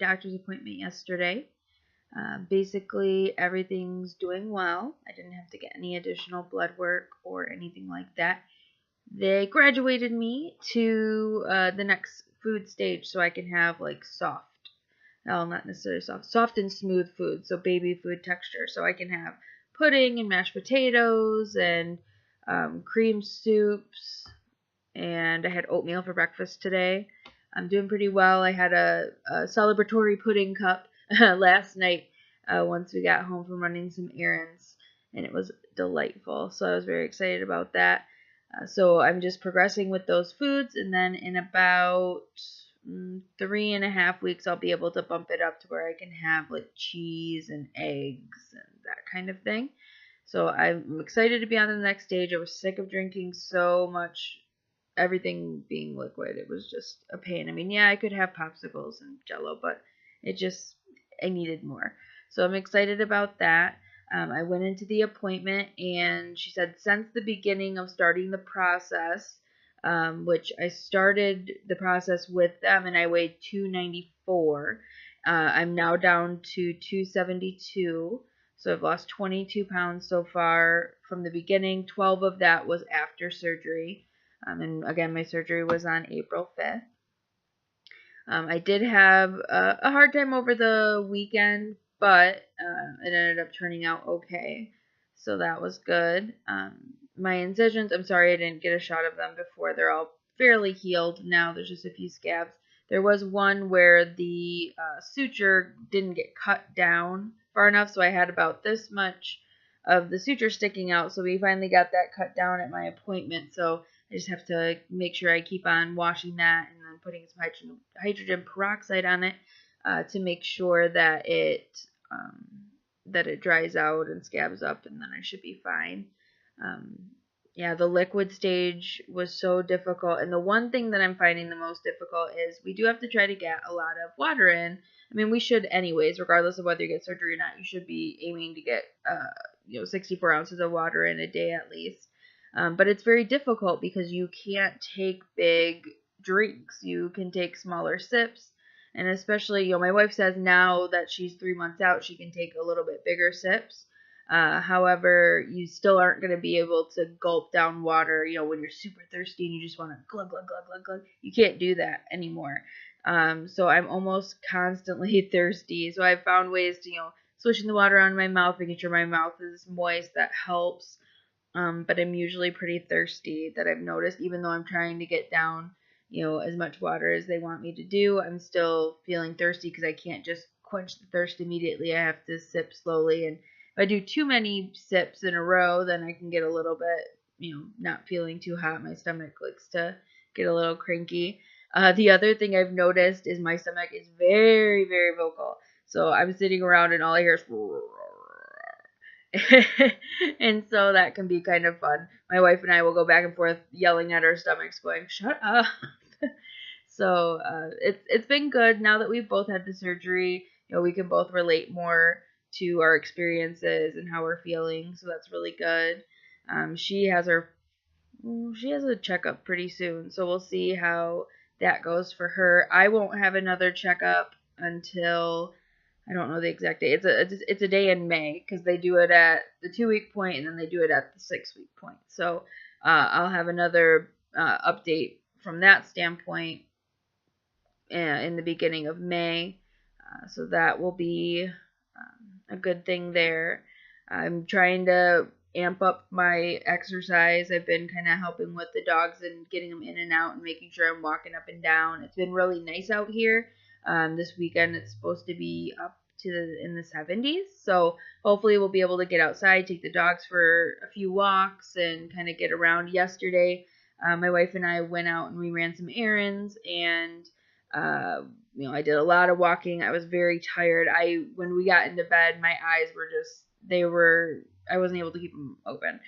doctor's appointment yesterday. Basically, everything's doing well. I didn't have to get any additional blood work or anything like that. They graduated me to the next food stage so I can have like soft, well, not necessarily soft and smooth food, so baby food texture. So I can have pudding and mashed potatoes and cream soups, and I had oatmeal for breakfast today. I'm doing pretty well. I had a celebratory pudding cup last night once we got home from running some errands, and it was delightful. So I was very excited about that. So I'm just progressing with those foods, and then in about 3.5 weeks, I'll be able to bump it up to where I can have like cheese and eggs and that kind of thing. So I'm excited to be on the next stage. I was sick of drinking so much, everything being liquid. It was just a pain. I mean, yeah, I could have popsicles and Jello, but I needed more. So I'm excited about that. I went into the appointment, and she said since the beginning of starting the process, which I started the process with them, and I weighed 294. I'm now down to 272. So I've lost 22 pounds so far from the beginning. 12 of that was after surgery. And again, my surgery was on April 5th. I did have a hard time over the weekend, but it ended up turning out okay. So that was good. My incisions, I'm sorry I didn't get a shot of them before. They're all fairly healed now. There's just a few scabs. There was one where the suture didn't get cut down far enough, so I had about this much of the suture sticking out. So we finally got that cut down at my appointment. So I just have to make sure I keep on washing that and then putting some hydrogen peroxide on it to make sure that it dries out and scabs up, and then I should be fine. Yeah, the liquid stage was so difficult, and the one thing that I'm finding the most difficult is we do have to try to get a lot of water in. I mean, we should anyways, regardless of whether you get surgery or not. You should be aiming to get 64 ounces of water in a day at least. But it's very difficult because you can't take big drinks. You can take smaller sips. And especially, my wife says now that she's 3 months out, she can take a little bit bigger sips. However, you still aren't going to be able to gulp down water, when you're super thirsty and you just want to glug, glug, glug, glug, glug. You can't do that anymore. So I'm almost constantly thirsty. So I've found ways to, swishing the water on my mouth, making sure my mouth is moist. That helps. But I'm usually pretty thirsty, that I've noticed, even though I'm trying to get down, as much water as they want me to do. I'm still feeling thirsty because I can't just quench the thirst immediately. I have to sip slowly, and if I do too many sips in a row, then I can get a little bit, not feeling too hot. My stomach likes to get a little cranky. The other thing I've noticed is my stomach is very, very vocal. So I'm sitting around and all I hear is and so that can be kind of fun. My wife and I will go back and forth yelling at our stomachs going, shut up. So it's been good now that we've both had the surgery. We can both relate more to our experiences and how we're feeling. So that's really good. She has a checkup pretty soon. So we'll see how that goes for her. I won't have another checkup until, I don't know the exact date. It's a day in May because they do it at the 2-week point and then they do it at the 6-week point. So I'll have another update from that standpoint in the beginning of May. So that will be a good thing there. I'm trying to amp up my exercise. I've been kind of helping with the dogs and getting them in and out and making sure I'm walking up and down. It's been really nice out here. This weekend it's supposed to be up in the 70s, so hopefully we'll be able to get outside, take the dogs for a few walks, and kind of get around. Yesterday, my wife and I went out and we ran some errands, and I did a lot of walking. I was very tired. When we got into bed, my eyes were I wasn't able to keep them open.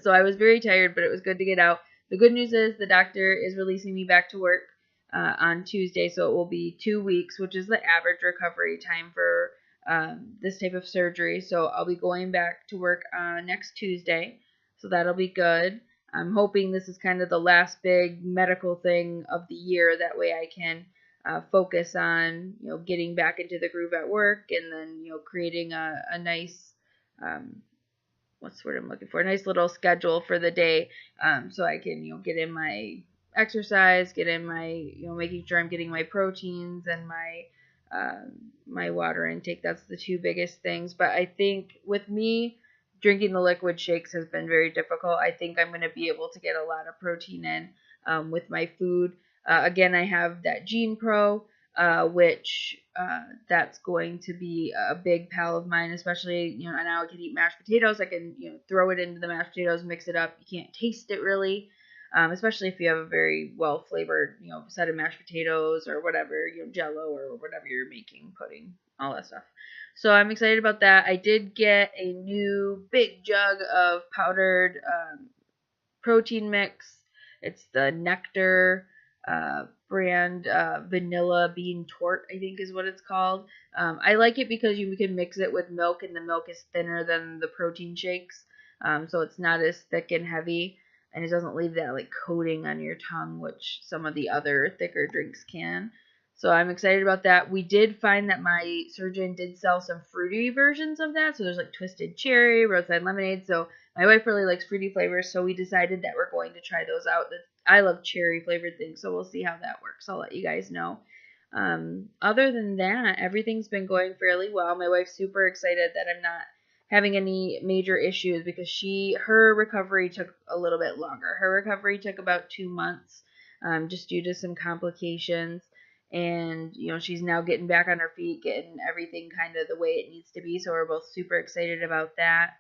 So I was very tired, but it was good to get out. The good news is the doctor is releasing me back to work on Tuesday, so it will be 2 weeks, which is the average recovery time for this type of surgery. So I'll be going back to work next Tuesday, so that'll be good. I'm hoping this is kind of the last big medical thing of the year. That way I can focus on, getting back into the groove at work, and then, creating a nice, what's the word I'm looking for? A nice little schedule for the day, so I can, get in my exercise, get in my, making sure I'm getting my proteins and my water intake. That's the two biggest things. But I think with me, drinking the liquid shakes has been very difficult. I think I'm going to be able to get a lot of protein in with my food. Again, I have that Gene Pro, which that's going to be a big pal of mine, especially, now I can eat mashed potatoes. I can, throw it into the mashed potatoes, mix it up. You can't taste it really, especially if you have a very well flavored, set of mashed potatoes or whatever, Jello or whatever you're making, pudding, all that stuff. So I'm excited about that. I did get a new big jug of powdered protein mix. It's the Nectar brand, vanilla bean tort, I think is what it's called. I like it because you can mix it with milk, and the milk is thinner than the protein shakes, so it's not as thick and heavy, and it doesn't leave that like coating on your tongue, which some of the other thicker drinks can. So I'm excited about that. We did find that my surgeon did sell some fruity versions of that. So there's like twisted cherry, roadside lemonade. So my wife really likes fruity flavors, so we decided that we're going to try those out. I love cherry flavored things, so we'll see how that works. I'll let you guys know. Other than that, everything's been going fairly well. My wife's super excited that I'm not having any major issues because her recovery took a little bit longer. Her recovery took about 2 months, just due to some complications. And, she's now getting back on her feet, getting everything kind of the way it needs to be. So we're both super excited about that.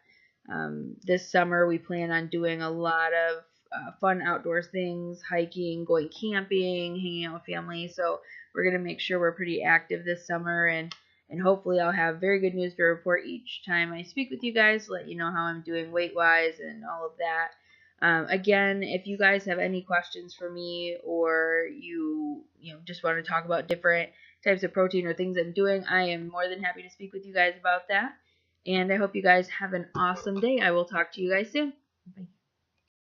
This summer, we plan on doing a lot of fun outdoors things, hiking, going camping, hanging out with family. So we're going to make sure we're pretty active this summer, and hopefully I'll have very good news to report each time I speak with you guys, let you know how I'm doing weight-wise and all of that. Again, if you guys have any questions for me, or you just want to talk about different types of protein or things I'm doing, I am more than happy to speak with you guys about that. And I hope you guys have an awesome day. I will talk to you guys soon. Bye.